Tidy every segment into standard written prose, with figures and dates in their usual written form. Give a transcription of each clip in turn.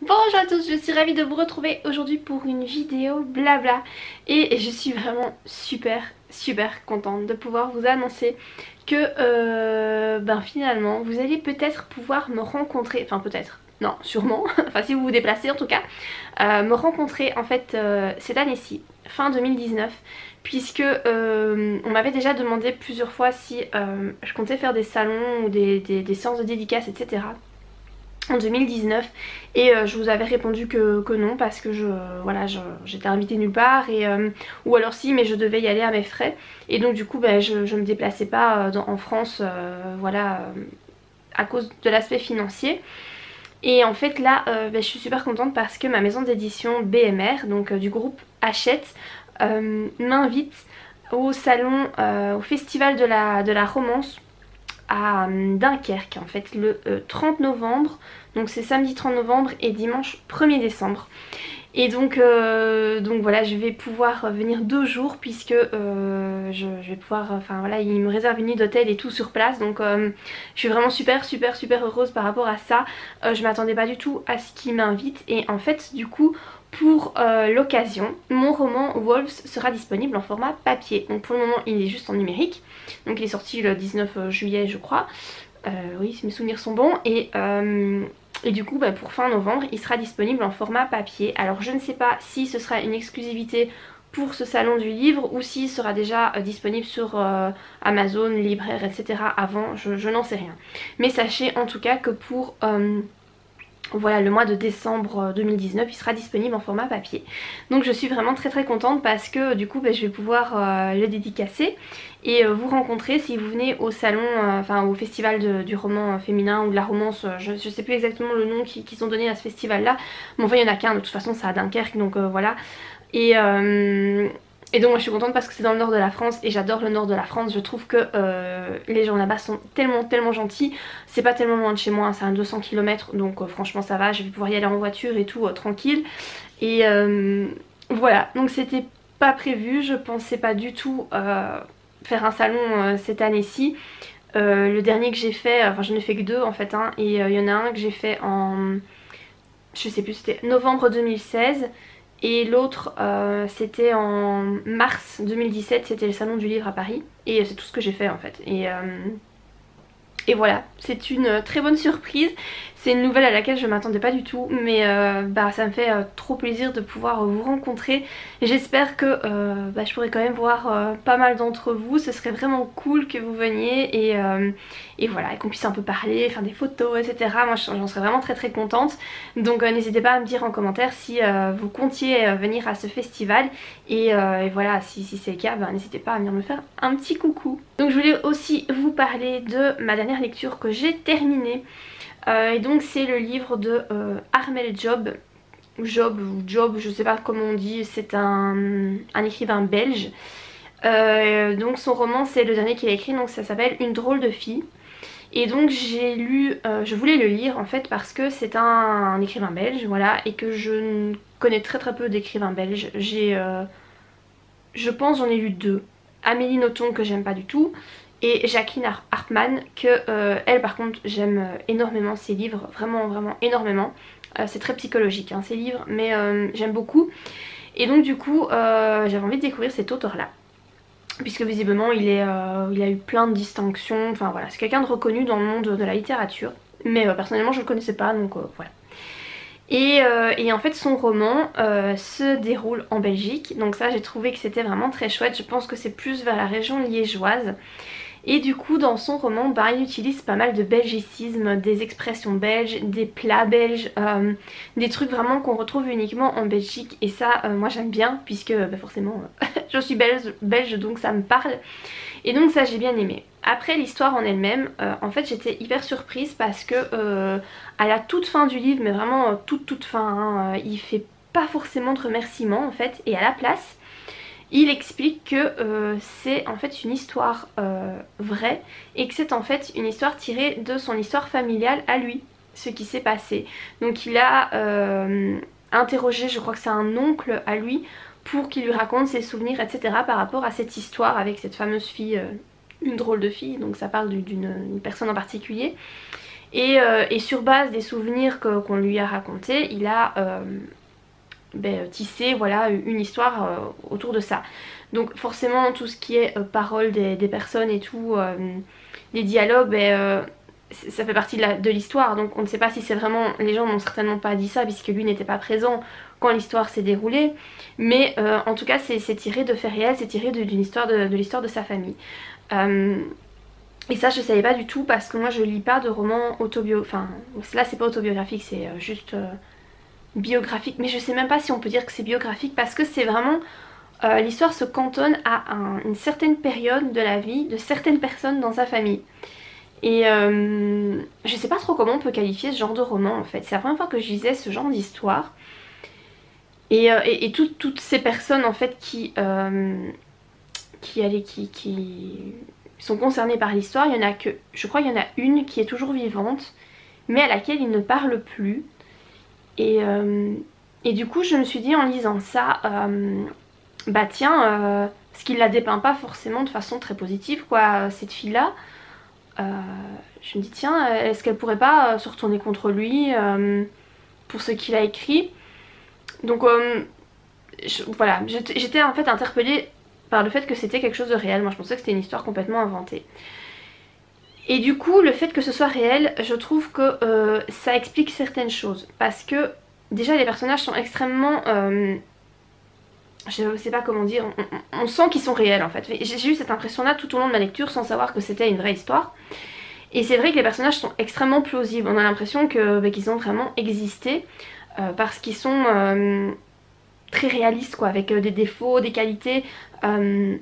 Bonjour à tous, je suis ravie de vous retrouver aujourd'hui pour une vidéo blabla. Et je suis vraiment super contente de pouvoir vous annoncer que finalement vous allez peut-être pouvoir me rencontrer, enfin peut-être, non sûrement, enfin si vous vous déplacez en tout cas, me rencontrer en fait cette année-ci, fin 2019. Puisque on m'avait déjà demandé plusieurs fois si je comptais faire des salons ou des séances de dédicaces, etc. en 2019 et je vous avais répondu que non parce que j'étais invitée nulle part et ou alors si, mais je devais y aller à mes frais et donc du coup je me déplaçais pas en France à cause de l'aspect financier. Et en fait là je suis super contente parce que ma maison d'édition BMR, donc du groupe Hachette, m'invite au salon, au festival de la romance à Dunkerque en fait le 30 novembre, donc c'est samedi 30 novembre et dimanche 1er décembre. Et donc voilà, je vais pouvoir venir 2 jours puisque je vais pouvoir, enfin voilà, ils me réservent une nuit d'hôtel et tout sur place. Donc je suis vraiment super heureuse par rapport à ça. Je m'attendais pas du tout à ce qu'ils m'invitent et en fait du coup pour l'occasion, mon roman Wolves sera disponible en format papier. Donc pour le moment il est juste en numérique. Donc il est sorti le 19 juillet je crois. Oui, si mes souvenirs sont bons. Et du coup pour fin novembre il sera disponible en format papier. Alors je ne sais pas si ce sera une exclusivité pour ce salon du livre ou s'il sera déjà disponible sur Amazon, libraire, etc. avant, je n'en sais rien. Mais sachez en tout cas que pour voilà, le mois de décembre 2019 il sera disponible en format papier. Donc je suis vraiment très contente parce que du coup je vais pouvoir le dédicacer et vous rencontrer si vous venez au salon, enfin au festival du roman féminin ou de la romance. Je sais plus exactement le nom qu'ils ont donné à ce festival là, mais enfin il y en a qu'un de toute façon, c'est à Dunkerque, donc voilà. Et donc moi je suis contente parce que c'est dans le nord de la France et j'adore le nord de la France. Je trouve que les gens là-bas sont tellement gentils. C'est pas tellement loin de chez moi, hein, c'est à 200 km, donc franchement ça va, je vais pouvoir y aller en voiture et tout tranquille. Et voilà, donc c'était pas prévu, je pensais pas du tout faire un salon cette année-ci. Le dernier que j'ai fait, enfin j'en ai fait que 2 en fait, hein, et il y en a un que j'ai fait en, je sais plus, c'était novembre 2016. Et l'autre c'était en mars 2017, c'était le salon du livre à Paris. Et c'est tout ce que j'ai fait en fait. Et voilà, c'est une très bonne surprise. C'est une nouvelle à laquelle je m'attendais pas du tout, mais ça me fait trop plaisir de pouvoir vous rencontrer. J'espère que je pourrai quand même voir pas mal d'entre vous. Ce serait vraiment cool que vous veniez et voilà, et qu'on puisse un peu parler, faire des photos, etc. Moi j'en serais vraiment très contente. Donc n'hésitez pas à me dire en commentaire si vous comptiez venir à ce festival. Et voilà, si c'est le cas, n'hésitez pas à venir me faire un petit coucou. Donc je voulais aussi vous parler de ma dernière lecture que j'ai terminée. Et donc c'est le livre de Armel Job, ou Job, je sais pas comment on dit, c'est un écrivain belge. Donc son roman c'est le dernier qu'il a écrit, donc ça s'appelle Une drôle de fille. Et donc j'ai lu, je voulais le lire en fait parce que c'est un écrivain belge, voilà, et que je connais très peu d'écrivains belges. Je pense j'en ai lu 2. Amélie Nothomb que j'aime pas du tout, et Jacqueline Hartmann que elle par contre j'aime énormément ses livres, vraiment énormément. C'est très psychologique hein, ses livres, mais j'aime beaucoup. Et donc du coup j'avais envie de découvrir cet auteur là, puisque visiblement il a eu plein de distinctions, enfin voilà, c'est quelqu'un de reconnu dans le monde de la littérature. Mais personnellement je le connaissais pas, donc voilà. Et en fait son roman se déroule en Belgique, donc ça j'ai trouvé que c'était vraiment très chouette. Je pense que c'est plus vers la région liégeoise. Et du coup dans son roman il utilise pas mal de belgicismes, des expressions belges, des plats belges, des trucs vraiment qu'on retrouve uniquement en Belgique. Et ça moi j'aime bien puisque forcément je suis belge donc ça me parle. Et donc ça j'ai bien aimé. Après l'histoire en elle-même, en fait j'étais hyper surprise parce que à la toute fin du livre, mais vraiment toute fin, hein, il fait pas forcément de remerciements en fait, et à la place il explique que c'est en fait une histoire vraie et que c'est en fait une histoire tirée de son histoire familiale à lui, ce qui s'est passé. Donc il a interrogé, je crois que c'est un oncle à lui, pour qu'il lui raconte ses souvenirs, etc. par rapport à cette histoire avec cette fameuse fille, une drôle de fille, donc ça parle d'une personne en particulier. Et sur base des souvenirs qu'on lui a racontés, il a tissé voilà, une histoire autour de ça. Donc forcément tout ce qui est parole des personnes et tout, les dialogues, ça fait partie de l'histoire, donc on ne sait pas si c'est vraiment... Les gens n'ont certainement pas dit ça puisque lui n'était pas présent quand l'histoire s'est déroulée, mais en tout cas c'est tiré de faits réels, c'est tiré d'une histoire de l'histoire de sa famille. Et ça je savais pas du tout parce que moi je lis pas de romans autobiographiques, enfin là c'est pas autobiographique, c'est juste biographique, mais je sais même pas si on peut dire que c'est biographique parce que c'est vraiment... l'histoire se cantonne à une certaine période de la vie de certaines personnes dans sa famille. Et je sais pas trop comment on peut qualifier ce genre de roman en fait. C'est la première fois que je lisais ce genre d'histoire. Et toutes ces personnes en fait qui sont concernées par l'histoire, il y en a que, je crois qu'il y en a une qui est toujours vivante, mais à laquelle il ne parle plus. Et du coup je me suis dit en lisant ça, bah tiens, parce qu'il la dépeint pas forcément de façon très positive quoi, cette fille-là. Je me dis tiens, est-ce qu'elle pourrait pas se retourner contre lui pour ce qu'il a écrit. Donc voilà, j'étais en fait interpellée par le fait que c'était quelque chose de réel. Moi je pensais que c'était une histoire complètement inventée. Et du coup le fait que ce soit réel, je trouve que ça explique certaines choses. Parce que déjà les personnages sont extrêmement... je sais pas comment dire, on sent qu'ils sont réels en fait. J'ai eu cette impression là tout au long de ma lecture sans savoir que c'était une vraie histoire. Et c'est vrai que les personnages sont extrêmement plausibles, on a l'impression qu'ils ont vraiment existé parce qu'ils sont très réalistes quoi, avec des défauts, des qualités, mais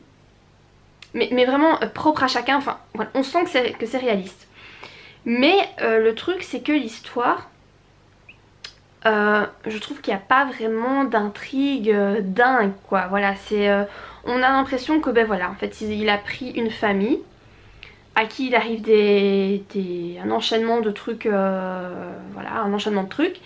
vraiment propres à chacun, enfin voilà, on sent que c'est réaliste. Mais le truc c'est que l'histoire... je trouve qu'il n'y a pas vraiment d'intrigue dingue quoi, voilà, c'est on a l'impression que ben voilà, en fait il a pris une famille à qui il arrive un enchaînement de trucs, voilà, un enchaînement de trucs,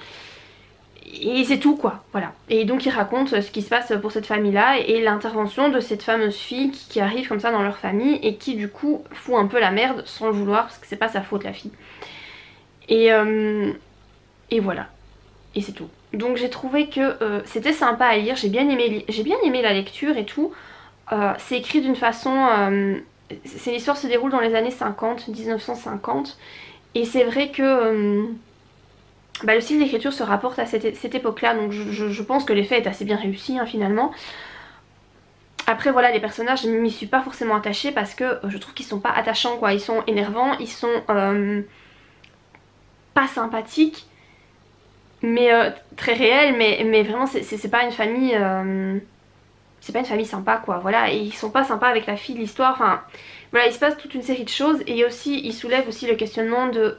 et c'est tout quoi, voilà. Et donc il raconte ce qui se passe pour cette famille là et l'intervention de cette fameuse fille qui arrive comme ça dans leur famille et qui du coup fout un peu la merde sans le vouloir parce que c'est pas sa faute la fille. Et voilà. Et c'est tout. Donc j'ai trouvé que c'était sympa à lire, j'ai bien aimé la lecture et tout. C'est écrit d'une façon... l'histoire se déroule dans les années 50, 1950. Et c'est vrai que le style d'écriture se rapporte à cette époque-là. Donc je pense que l'effet est assez bien réussi hein, finalement. Après voilà, les personnages, je m'y suis pas forcément attachée parce que je trouve qu'ils sont pas attachants quoi. Ils sont énervants, ils sont pas sympathiques. Mais très réel, mais vraiment c'est pas une famille c'est pas une famille sympa quoi, voilà. Et ils sont pas sympas avec la fille de l'histoire, enfin voilà, il se passe toute une série de choses. Et aussi il soulève aussi le questionnement de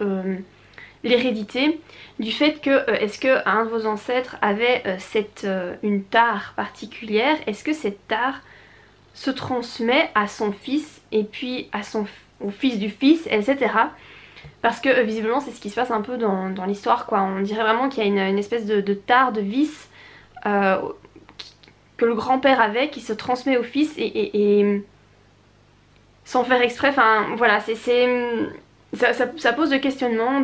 l'hérédité, du fait que est-ce que un de vos ancêtres avait une tare particulière, est-ce que cette tare se transmet à son fils et puis au fils du fils, etc. Parce que visiblement c'est ce qui se passe un peu dans l'histoire quoi. On dirait vraiment qu'il y a une espèce de tare, de vice que le grand-père avait qui se transmet au fils et sans faire exprès, enfin voilà, ça pose le questionnement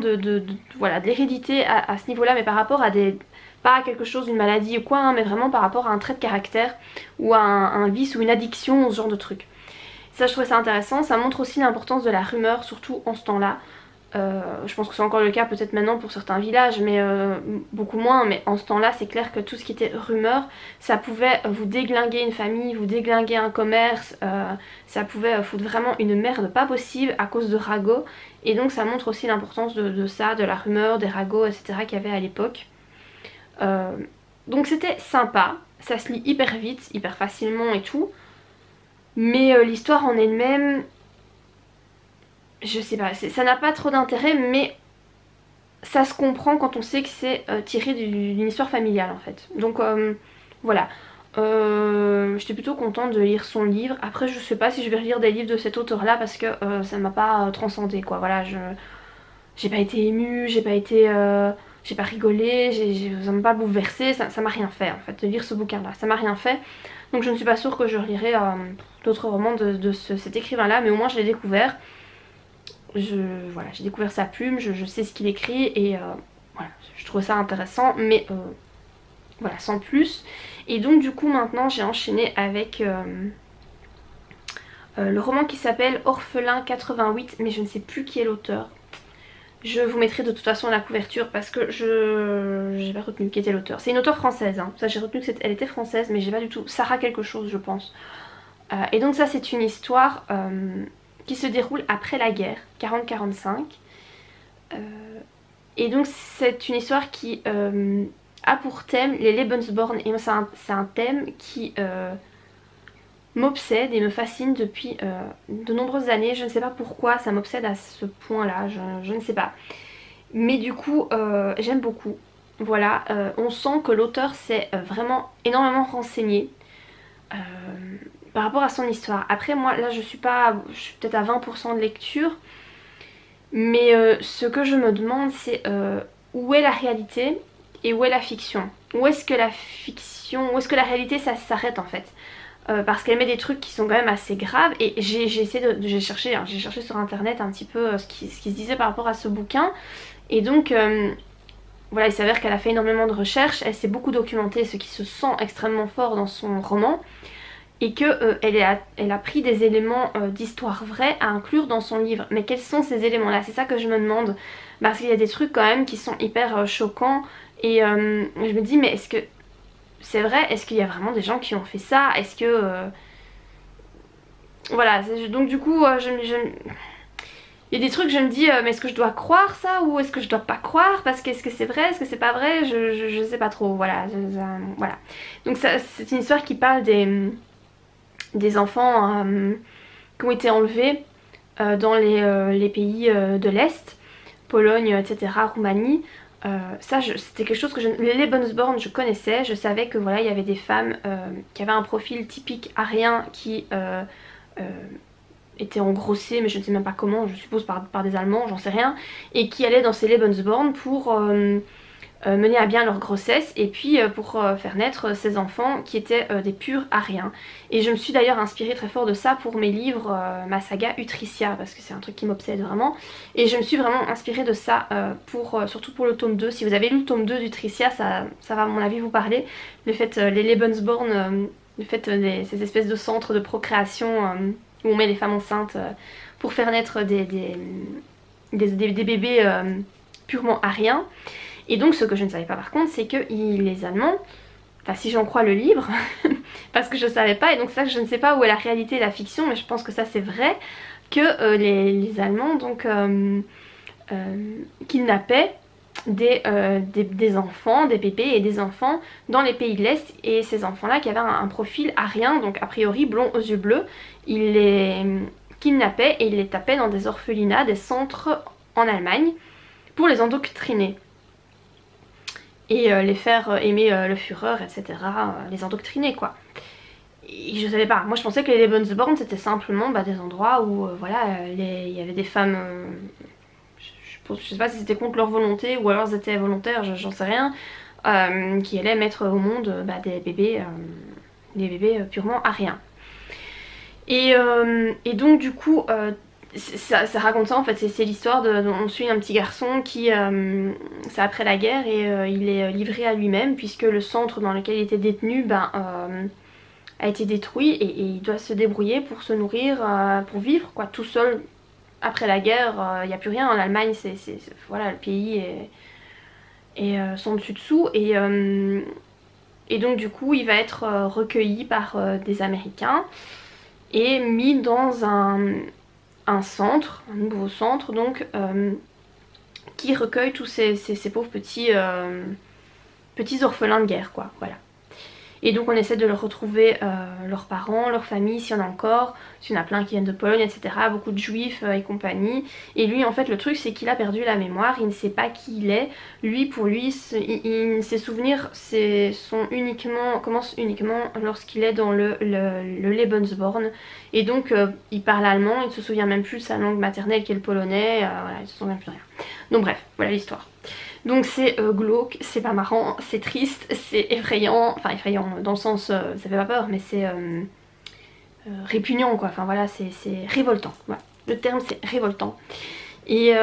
voilà, de l'hérédité à ce niveau là, mais par rapport à pas à quelque chose, une maladie ou quoi, hein, mais vraiment par rapport à un trait de caractère ou à un vice ou une addiction, ce genre de truc. Ça je trouvais ça intéressant, ça montre aussi l'importance de la rumeur, surtout en ce temps-là. Je pense que c'est encore le cas peut-être maintenant pour certains villages, mais beaucoup moins. Mais en ce temps-là c'est clair que tout ce qui était rumeur, ça pouvait vous déglinguer une famille, vous déglinguer un commerce, ça pouvait foutre vraiment une merde pas possible à cause de ragots. Et donc ça montre aussi l'importance de ça, de la rumeur, des ragots, etc. qu'il y avait à l'époque. Donc c'était sympa, ça se lit hyper vite, hyper facilement et tout. Mais l'histoire en elle-même... je sais pas, ça n'a pas trop d'intérêt, mais ça se comprend quand on sait que c'est tiré d'une histoire familiale en fait. Donc voilà, j'étais plutôt contente de lire son livre. Après je sais pas si je vais relire des livres de cet auteur là parce que ça m'a pas transcendé quoi. Voilà, j'ai pas été émue, j'ai pas rigolé, ça m'a pas bouleversée, ça m'a rien fait en fait de lire ce bouquin là, ça m'a rien fait. Donc je ne suis pas sûre que je relirai d'autres romans de cet écrivain là, mais au moins je l'ai découvert. voilà, j'ai découvert sa plume, je sais ce qu'il écrit et voilà, je trouve ça intéressant, mais voilà, sans plus. Et donc du coup maintenant j'ai enchaîné avec le roman qui s'appelle Orphelin 88, mais je ne sais plus qui est l'auteur. Je vous mettrai de toute façon la couverture parce que je j'ai pas retenu qui était l'auteur. C'est une auteure française, hein. Ça j'ai retenu qu'elle était française, mais j'ai pas du tout. Sarah quelque chose je pense. Et donc ça c'est une histoire qui se déroule après la guerre, 40-45. Et donc c'est une histoire qui a pour thème les Lebensborn. Et moi c'est un thème qui m'obsède et me fascine depuis de nombreuses années. Je ne sais pas pourquoi ça m'obsède à ce point là, je ne sais pas. Mais du coup j'aime beaucoup. Voilà, on sent que l'auteur s'est vraiment énormément renseigné par rapport à son histoire. Après moi là je suis peut-être à 20% de lecture. Mais ce que je me demande c'est où est la réalité et où est la fiction. Où est-ce que la fiction, où est-ce que la réalité ça s'arrête en fait. Parce qu'elle met des trucs qui sont quand même assez graves et j'ai cherché sur internet un petit peu ce qui se disait par rapport à ce bouquin et donc voilà, il s'avère qu'elle a fait énormément de recherches, elle s'est beaucoup documentée, ce qui se sent extrêmement fort dans son roman et que elle a pris des éléments d'histoire vraie à inclure dans son livre. Mais quels sont ces éléments là? C'est ça que je me demande, parce qu'il y a des trucs quand même qui sont hyper choquants et je me dis mais est-ce que c'est vrai, est-ce qu'il y a vraiment des gens qui ont fait ça? Est-ce que... Voilà, donc du coup, il y a des trucs, je me dis, mais est-ce que je dois croire ça ou est-ce que je dois pas croire? Parce que est-ce que c'est vrai, est-ce que c'est pas vrai? Je sais pas trop, voilà. Voilà. Donc c'est une histoire qui parle des enfants qui ont été enlevés dans les pays de l'Est, Pologne, etc., Roumanie. Ça c'était quelque chose que les Lebensborn je connaissais, je savais que voilà il y avait des femmes qui avaient un profil typique arien qui étaient engrossées, mais je ne sais même pas comment, je suppose par des Allemands, j'en sais rien, et qui allaient dans ces Lebensborn pour mener à bien leur grossesse et puis pour faire naître ces enfants qui étaient des purs ariens. Et je me suis d'ailleurs inspirée très fort de ça pour mes livres, ma saga Utricia, parce que c'est un truc qui m'obsède vraiment. Et je me suis vraiment inspirée de ça surtout pour le tome 2. Si vous avez lu le tome 2 d'Utricia, ça va à mon avis vous parler. Le fait, les Lebensborn, le fait ces espèces de centres de procréation où on met les femmes enceintes pour faire naître des bébés purement ariens. Et donc ce que je ne savais pas par contre c'est que les Allemands, enfin si j'en crois le livre, parce que je ne savais pas, et donc ça je ne sais pas où est la réalité et la fiction, mais je pense que ça c'est vrai, que les Allemands donc kidnappaient des enfants, des bébés et des enfants dans les pays de l'Est, et ces enfants là qui avaient un profil arien, donc a priori blond aux yeux bleus, ils les kidnappaient et ils les tapaient dans des orphelinats, des centres en Allemagne pour les endoctriner. Et les faire aimer le Führer, etc. Les endoctriner quoi. Et je savais pas, moi je pensais que les Lebensborn c'était simplement des endroits où voilà, il y avait des femmes, je sais pas si c'était contre leur volonté ou alors c'était volontaire, j'en sais rien, qui allaient mettre au monde des bébés purement ariens. Et donc du coup ça raconte ça en fait, c'est l'histoire on suit un petit garçon qui c'est après la guerre et il est livré à lui-même puisque le centre dans lequel il était détenu a été détruit et il doit se débrouiller pour se nourrir, pour vivre quoi, tout seul. Après la guerre, il n'y a plus rien en Allemagne, voilà, le pays est sans dessus dessous et donc du coup il va être recueilli par des Américains et mis dans un centre, un nouveau centre donc qui recueille tous ces pauvres petits orphelins de guerre quoi, voilà. Et donc on essaie de leur retrouver leurs parents, leur famille, s'il y en a encore, s'il y en a plein qui viennent de Pologne, etc. Beaucoup de juifs et compagnie. Et lui en fait le truc c'est qu'il a perdu la mémoire, il ne sait pas qui il est. Pour lui, ses souvenirs commencent uniquement lorsqu'il est dans le Lebensborn. Et donc il parle allemand, il ne se souvient même plus de sa langue maternelle qui est le polonais, voilà, il ne se souvient plus rien. Donc bref, voilà l'histoire. Donc c'est glauque, c'est pas marrant, c'est triste, c'est effrayant, enfin effrayant dans le sens ça fait pas peur mais c'est répugnant quoi, enfin voilà c'est révoltant, voilà. Le terme c'est révoltant. Et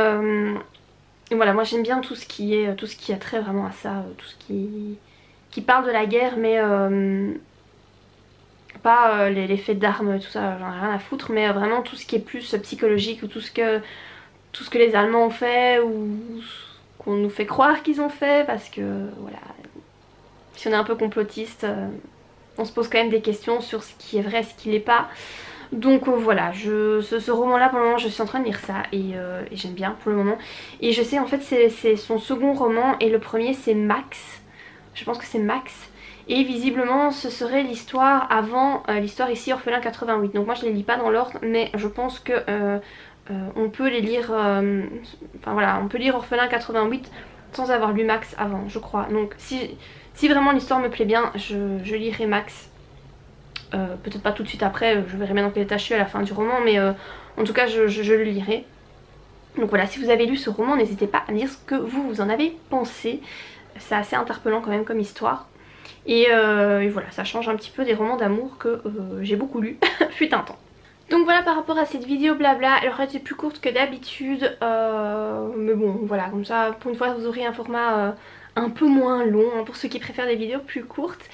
voilà, moi j'aime bien tout ce qui a trait vraiment à ça, tout ce qui parle de la guerre, mais pas les faits d'armes, tout ça, j'en ai rien à foutre, mais vraiment tout ce qui est plus psychologique, ou tout ce que les Allemands ont fait, ou qu'on nous fait croire qu'ils ont fait, parce que voilà, si on est un peu complotiste, on se pose quand même des questions sur ce qui est vrai, ce qui l'est pas. Donc voilà, ce roman là pour le moment je suis en train de lire ça et j'aime bien pour le moment. Et je sais en fait c'est son second roman et le premier c'est Max, je pense que c'est Max. Et visiblement ce serait l'histoire avant l'histoire ici Orphelin 88. Donc moi je les lis pas dans l'ordre mais je pense que on peut les lire, enfin voilà, on peut lire Orphelin 88 sans avoir lu Max avant je crois. Donc si vraiment l'histoire me plaît bien je lirai Max. Peut-être pas tout de suite après, je verrai bien dans quel état je suis à la fin du roman, mais en tout cas je le lirai. Donc voilà, si vous avez lu ce roman, n'hésitez pas à me dire ce que vous en avez pensé. C'est assez interpellant quand même comme histoire. Et voilà, ça change un petit peu des romans d'amour que j'ai beaucoup lus, fut un temps. Donc voilà par rapport à cette vidéo blabla, elle aurait été plus courte que d'habitude, mais bon voilà, comme ça pour une fois vous aurez un format un peu moins long hein, pour ceux qui préfèrent des vidéos plus courtes.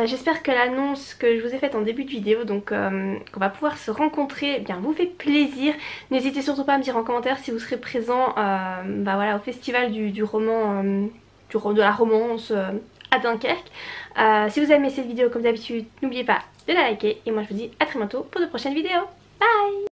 J'espère que l'annonce que je vous ai faite en début de vidéo, donc qu'on va pouvoir se rencontrer, eh bien vous fait plaisir. N'hésitez surtout pas à me dire en commentaire si vous serez présent bah voilà, au festival du roman, de la romance à Dunkerque. Si vous avez aimé cette vidéo comme d'habitude, n'oubliez pas de la liker et moi je vous dis à très bientôt pour de prochaines vidéos. Bye!